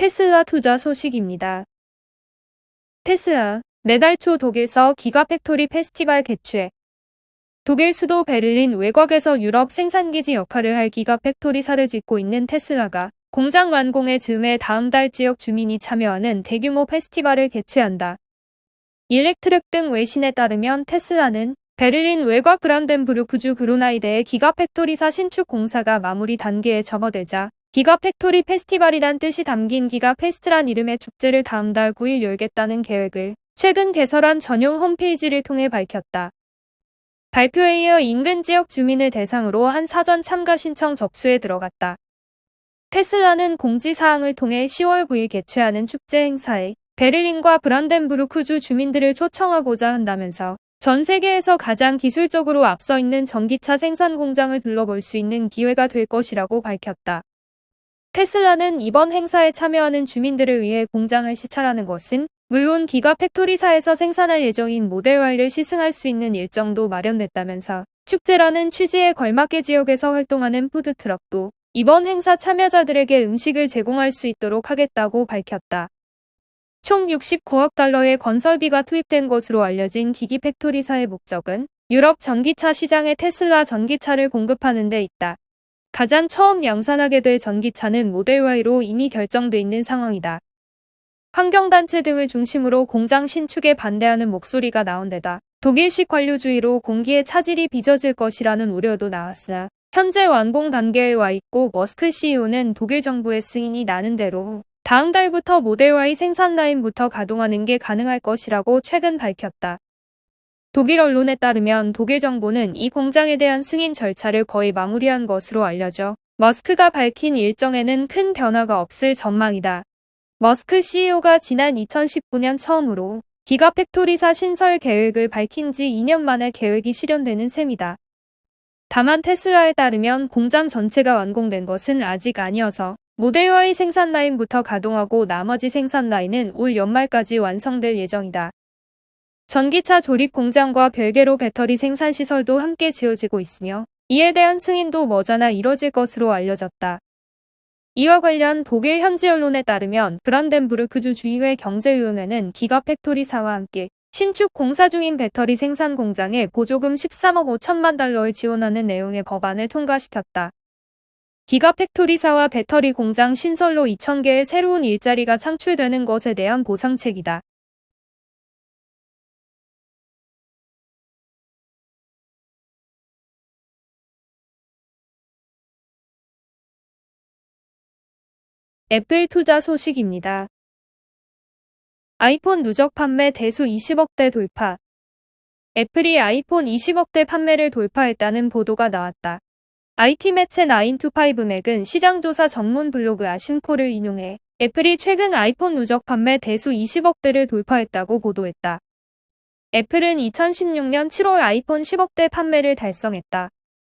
테슬라 투자 소식입니다. 테슬라, 내달 초 독일서 기가팩토리 페스티벌 개최. 독일 수도 베를린 외곽에서 유럽 생산기지 역할을 할 기가팩토리사를 짓고 있는 테슬라가 공장 완공의 즈음에 다음 달 지역 주민이 참여하는 대규모 페스티벌을 개최한다. 일렉트릭 등 외신에 따르면 테슬라는 베를린 외곽 브란덴부르크주 그로나이데의 기가팩토리사 신축 공사가 마무리 단계에 접어들자 기가팩토리 페스티벌이란 뜻이 담긴 기가페스트란 이름의 축제를 다음 달 9일 열겠다는 계획을 최근 개설한 전용 홈페이지를 통해 밝혔다. 발표에 이어 인근 지역 주민을 대상으로 한 사전 참가 신청 접수에 들어갔다. 테슬라는 공지사항을 통해 10월 9일 개최하는 축제 행사에 베를린과 브란덴부르크주 주민들을 초청하고자 한다면서 전 세계에서 가장 기술적으로 앞서 있는 전기차 생산 공장을 둘러볼 수 있는 기회가 될 것이라고 밝혔다. 테슬라는 이번 행사에 참여하는 주민들을 위해 공장을 시찰하는 것은 물론 기가팩토리사에서 생산할 예정인 모델 Y를 시승할 수 있는 일정도 마련됐다면서 축제라는 취지에 걸맞게 지역에서 활동하는 푸드트럭도 이번 행사 참여자들에게 음식을 제공할 수 있도록 하겠다고 밝혔다. 총 69억 달러의 건설비가 투입된 것으로 알려진 기기팩토리사의 목적은 유럽 전기차 시장에 테슬라 전기차를 공급하는 데 있다. 가장 처음 양산하게 될 전기차는 모델 Y로 이미 결정돼 있는 상황이다. 환경단체 등을 중심으로 공장 신축에 반대하는 목소리가 나온 데다 독일식 관료주의로 공기의 차질이 빚어질 것이라는 우려도 나왔으나 현재 완공 단계에 와 있고 머스크 CEO는 독일 정부의 승인이 나는 대로 다음 달부터 모델 Y 생산 라인부터 가동하는 게 가능할 것이라고 최근 밝혔다. 독일 언론에 따르면 독일 정부는 이 공장에 대한 승인 절차를 거의 마무리한 것으로 알려져 머스크가 밝힌 일정에는 큰 변화가 없을 전망이다. 머스크 CEO가 지난 2019년 처음으로 기가팩토리사 신설 계획을 밝힌 지 2년 만에 계획이 실현되는 셈이다. 다만 테슬라에 따르면 공장 전체가 완공된 것은 아직 아니어서 모델 Y 생산 라인부터 가동하고 나머지 생산 라인은 올 연말까지 완성될 예정이다. 전기차 조립 공장과 별개로 배터리 생산 시설도 함께 지어지고 있으며 이에 대한 승인도 머지않아 이뤄질 것으로 알려졌다. 이와 관련 독일 현지 언론에 따르면 브란덴부르크주 주의회 경제위원회는 기가팩토리사와 함께 신축 공사 중인 배터리 생산 공장에 보조금 13억 5천만 달러를 지원하는 내용의 법안을 통과시켰다. 기가팩토리사와 배터리 공장 신설로 2,000개의 새로운 일자리가 창출되는 것에 대한 보상책이다. 애플 투자 소식입니다. 아이폰 누적 판매 대수 20억대 돌파. 애플이 아이폰 20억대 판매를 돌파했다는 보도가 나왔다. IT 매체 9to5맥은 시장조사 전문 블로그 아심코를 인용해 애플이 최근 아이폰 누적 판매 대수 20억대를 돌파했다고 보도했다. 애플은 2016년 7월 아이폰 10억대 판매를 달성했다.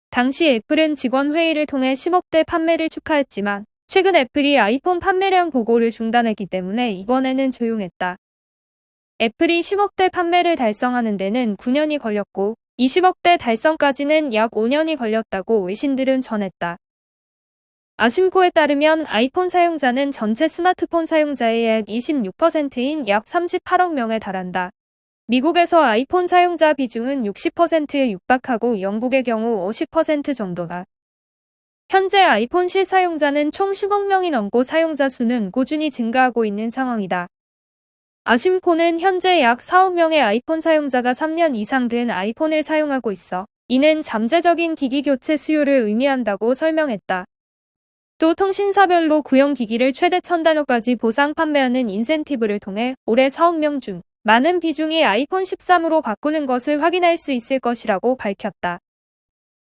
당시 애플은 직원 회의를 통해 10억대 판매를 축하했지만 최근 애플이 아이폰 판매량 보고를 중단했기 때문에 이번에는 조용했다. 애플이 10억대 판매를 달성하는 데는 9년이 걸렸고 20억대 달성까지는 약 5년이 걸렸다고 외신들은 전했다. 아심코에 따르면 아이폰 사용자는 전체 스마트폰 사용자의 약 26%인 약 38억 명에 달한다. 미국에서 아이폰 사용자 비중은 60%에 육박하고 영국의 경우 50% 정도다. 현재 아이폰 실사용자는 총 10억 명이 넘고 사용자 수는 꾸준히 증가하고 있는 상황이다. 아심코는 현재 약 4억 명의 아이폰 사용자가 3년 이상 된 아이폰을 사용하고 있어 이는 잠재적인 기기 교체 수요를 의미한다고 설명했다. 또 통신사별로 구형 기기를 최대 1,000달러까지 보상 판매하는 인센티브를 통해 올해 4억 명 중 많은 비중이 아이폰 13으로 바꾸는 것을 확인할 수 있을 것이라고 밝혔다.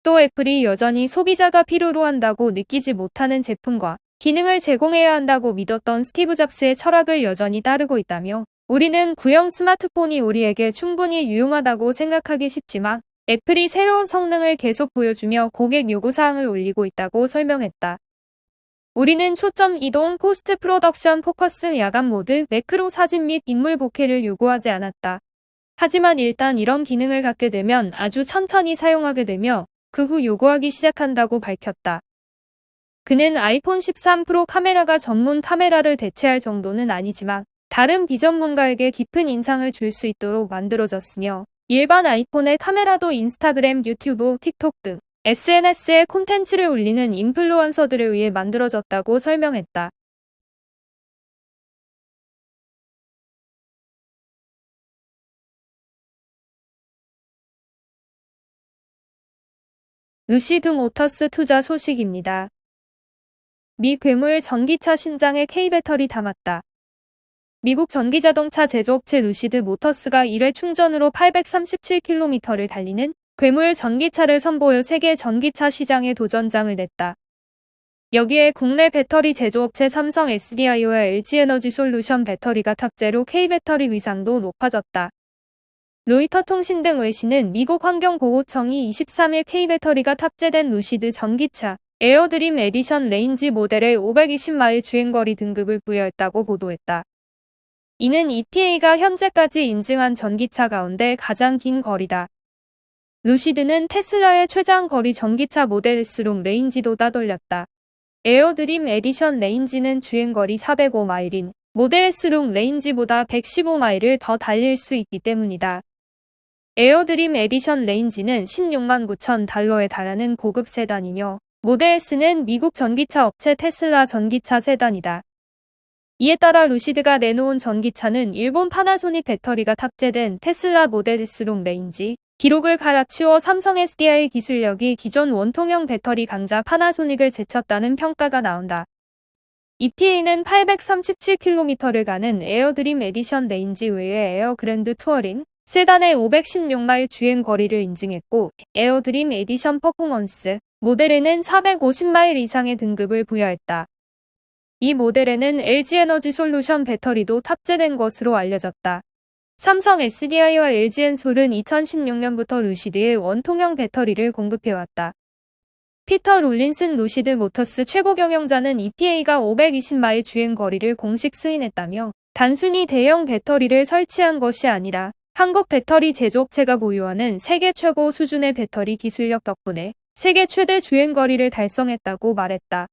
또 애플이 여전히 소비자가 필요로 한다고 느끼지 못하는 제품과 기능을 제공해야 한다고 믿었던 스티브 잡스의 철학을 여전히 따르고 있다며 우리는 구형 스마트폰이 우리에게 충분히 유용하다고 생각하기 쉽지만 애플이 새로운 성능을 계속 보여주며 고객 요구사항을 올리고 있다고 설명했다. 우리는 초점 이동, 포스트 프로덕션 포커스, 야간 모드, 매크로 사진 및 인물 보케를 요구하지 않았다. 하지만 일단 이런 기능을 갖게 되면 아주 천천히 사용하게 되며 그 후 요구하기 시작한다고 밝혔다. 그는 아이폰 13 프로 카메라가 전문 카메라를 대체할 정도는 아니지만 다른 비전문가에게 깊은 인상을 줄 수 있도록 만들어졌으며 일반 아이폰의 카메라도 인스타그램, 유튜브, 틱톡 등 SNS에 콘텐츠를 올리는 인플루언서들을 위해 만들어졌다고 설명했다. 루시드 모터스 투자 소식입니다. 미 괴물 전기차 심장에 K배터리 담았다. 미국 전기자동차 제조업체 루시드 모터스가 1회 충전으로 837km를 달리는 괴물 전기차를 선보여 세계 전기차 시장에 도전장을 냈다. 여기에 국내 배터리 제조업체 삼성 SDI와 LG에너지솔루션 배터리가 탑재로 K배터리 위상도 높아졌다. 로이터 통신 등 외신은 미국 환경보호청이 23일 K배터리가 탑재된 루시드 전기차 에어드림 에디션 레인지 모델에 520마일 주행거리 등급을 부여했다고 보도했다. 이는 EPA가 현재까지 인증한 전기차 가운데 가장 긴 거리다. 루시드는 테슬라의 최장 거리 전기차 모델 S롱 레인지도 따돌렸다. 에어드림 에디션 레인지는 주행거리 405마일인 모델 S롱 레인지보다 115마일을 더 달릴 수 있기 때문이다. 에어드림 에디션 레인지는 16만 9천 달러에 달하는 고급 세단이며 모델 S는 미국 전기차 업체 테슬라 전기차 세단이다. 이에 따라 루시드가 내놓은 전기차는 일본 파나소닉 배터리가 탑재된 테슬라 모델 S롱 레인지 기록을 갈아치워 삼성 SDI 기술력이 기존 원통형 배터리 강자 파나소닉을 제쳤다는 평가가 나온다. EPA는 837km를 가는 에어드림 에디션 레인지 외에 에어 그랜드 투어링 세단의 516마일 주행 거리를 인증했고 에어드림 에디션 퍼포먼스 모델에는 450마일 이상의 등급을 부여했다. 이 모델에는 LG에너지솔루션 배터리도 탑재된 것으로 알려졌다. 삼성 SDI와 LG엔솔은 2016년부터 루시드의 원통형 배터리를 공급해왔다. 피터 롤린슨 루시드 모터스 최고 경영자는 EPA가 520마일 주행 거리를 공식 승인했다며 단순히 대형 배터리를 설치한 것이 아니라 한국 배터리 제조업체가 보유하는 세계 최고 수준의 배터리 기술력 덕분에 세계 최대 주행거리를 달성했다고 말했다.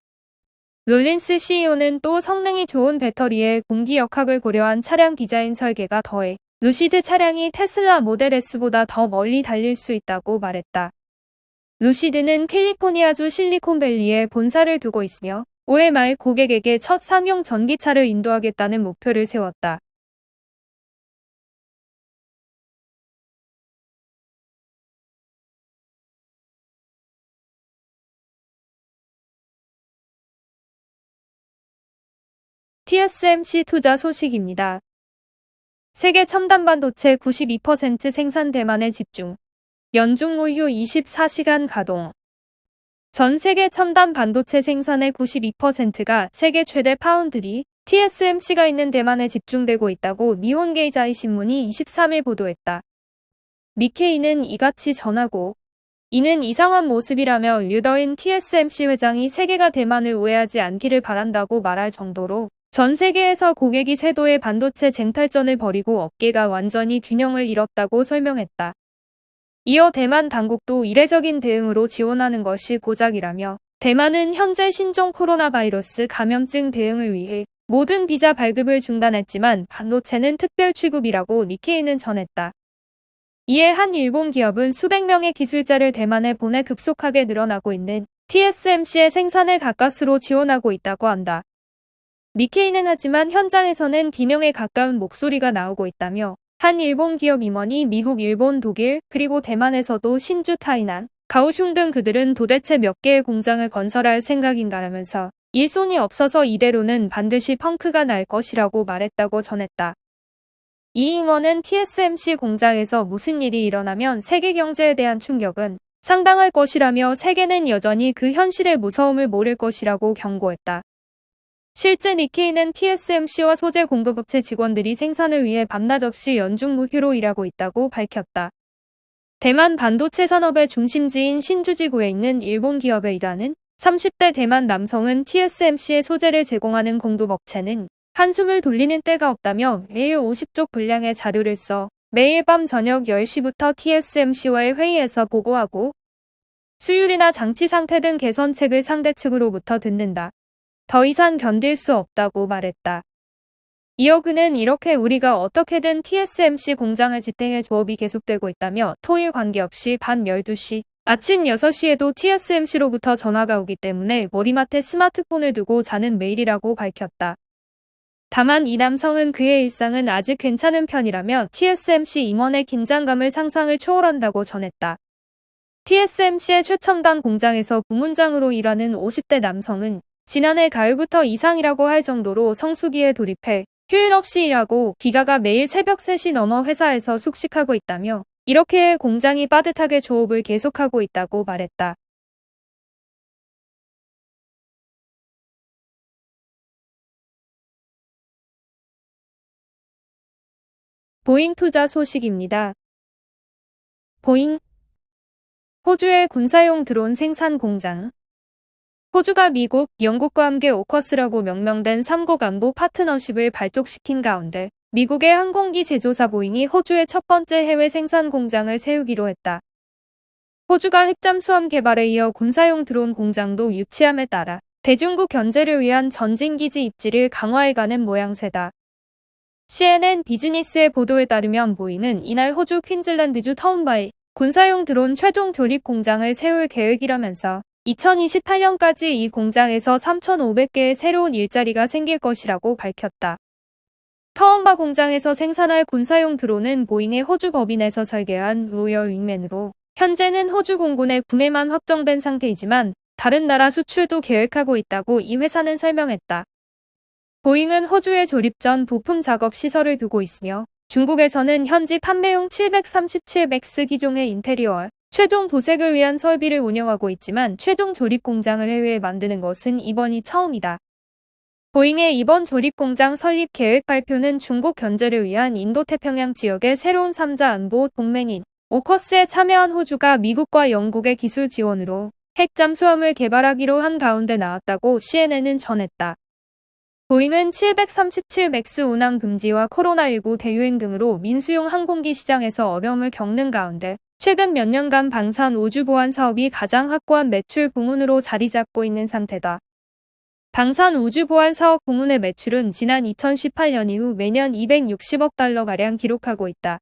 롤린스 CEO는 또 성능이 좋은 배터리에 공기 역학을 고려한 차량 디자인 설계가 더해 루시드 차량이 테슬라 모델 S보다 더 멀리 달릴 수 있다고 말했다. 루시드는 캘리포니아주 실리콘밸리에 본사를 두고 있으며 올해 말 고객에게 첫 상용 전기차를 인도하겠다는 목표를 세웠다. TSMC 투자 소식입니다. 세계 첨단 반도체 92% 생산 대만에 집중. 연중 무휴 24시간 가동. 전 세계 첨단 반도체 생산의 92%가 세계 최대 파운드리 TSMC가 있는 대만에 집중되고 있다고 니혼게이자이 신문이 23일 보도했다. 니케이는 이같이 전하고 이는 이상한 모습이라며 류더인 TSMC 회장이 세계가 대만을 오해하지 않기를 바란다고 말할 정도로 전 세계에서 고객이 쇄도의 반도체 쟁탈전을 벌이고 업계가 완전히 균형을 잃었다고 설명했다. 이어 대만 당국도 이례적인 대응으로 지원하는 것이 고작이라며 대만은 현재 신종 코로나 바이러스 감염증 대응을 위해 모든 비자 발급을 중단했지만 반도체는 특별 취급이라고 니케이는 전했다. 이에 한 일본 기업은 수백 명의 기술자를 대만에 보내 급속하게 늘어나고 있는 TSMC의 생산을 가까스로 지원하고 있다고 한다. 니케이는 하지만 현장에서는 비명에 가까운 목소리가 나오고 있다며 한 일본 기업 임원이 미국, 일본, 독일, 그리고 대만에서도 신주, 타이난, 가오슝 등 그들은 도대체 몇 개의 공장을 건설할 생각인가라면서 일손이 없어서 이대로는 반드시 펑크가 날 것이라고 말했다고 전했다. 이 임원은 TSMC 공장에서 무슨 일이 일어나면 세계 경제에 대한 충격은 상당할 것이라며 세계는 여전히 그 현실의 무서움을 모를 것이라고 경고했다. 실제 니케이는 TSMC와 소재 공급업체 직원들이 생산을 위해 밤낮 없이 연중 무휴로 일하고 있다고 밝혔다. 대만 반도체 산업의 중심지인 신주지구에 있는 일본 기업에 일하는 30대 대만 남성은 TSMC의 소재를 제공하는 공급업체는 한숨을 돌리는 때가 없다며 매일 50쪽 분량의 자료를 써 매일 밤 저녁 10시부터 TSMC와의 회의에서 보고하고 수율이나 장치 상태 등 개선책을 상대 측으로부터 듣는다. 더 이상 견딜 수 없다고 말했다. 이어 그는 이렇게 우리가 어떻게든 TSMC 공장을 지탱해 조업이 계속되고 있다며 토일 관계없이 밤 12시, 아침 6시에도 TSMC로부터 전화가 오기 때문에 머리맡에 스마트폰을 두고 자는 매일이라고 밝혔다. 다만 이 남성은 그의 일상은 아직 괜찮은 편이라며 TSMC 임원의 긴장감을 상상을 초월한다고 전했다. TSMC의 최첨단 공장에서 부문장으로 일하는 50대 남성은 지난해 가을부터 이상이라고 할 정도로 성수기에 돌입해 휴일 없이 일하고 귀가가 매일 새벽 3시 넘어 회사에서 숙식하고 있다며 이렇게 공장이 빠듯하게 조업을 계속하고 있다고 말했다. 보잉 투자 소식입니다. 보잉, 호주의 군사용 드론 생산 공장. 호주가 미국, 영국과 함께 오커스라고 명명된 3국 안보 파트너십을 발족시킨 가운데 미국의 항공기 제조사 보잉이 호주의 첫 번째 해외 생산 공장을 세우기로 했다. 호주가 핵잠수함 개발에 이어 군사용 드론 공장도 유치함에 따라 대중국 견제를 위한 전진기지 입지를 강화해가는 모양새다. CNN 비즈니스의 보도에 따르면 보잉은 이날 호주 퀸즐랜드주 타운바에 군사용 드론 최종 조립 공장을 세울 계획이라면서 2028년까지 이 공장에서 3,500개의 새로운 일자리가 생길 것이라고 밝혔다. 타운바 공장에서 생산할 군사용 드론은 보잉의 호주 법인에서 설계한 로열 윙맨으로 현재는 호주 공군의 구매만 확정된 상태이지만 다른 나라 수출도 계획하고 있다고 이 회사는 설명했다. 보잉은 호주에 조립 전 부품 작업 시설을 두고 있으며 중국에서는 현지 판매용 737 맥스 기종의 인테리어와 최종 도색을 위한 설비를 운영하고 있지만 최종 조립 공장을 해외에 만드는 것은 이번이 처음이다. 보잉의 이번 조립 공장 설립 계획 발표는 중국 견제를 위한 인도태평양 지역의 새로운 3자 안보 동맹인 오커스에 참여한 호주가 미국과 영국의 기술 지원으로 핵 잠수함을 개발하기로 한 가운데 나왔다고 CNN은 전했다. 보잉은 737 맥스 운항 금지와 코로나19 대유행 등으로 민수용 항공기 시장에서 어려움을 겪는 가운데 최근 몇 년간 방산 우주 보안 사업이 가장 확고한 매출 부문으로 자리 잡고 있는 상태다. 방산 우주 보안 사업 부문의 매출은 지난 2018년 이후 매년 260억 달러가량 기록하고 있다.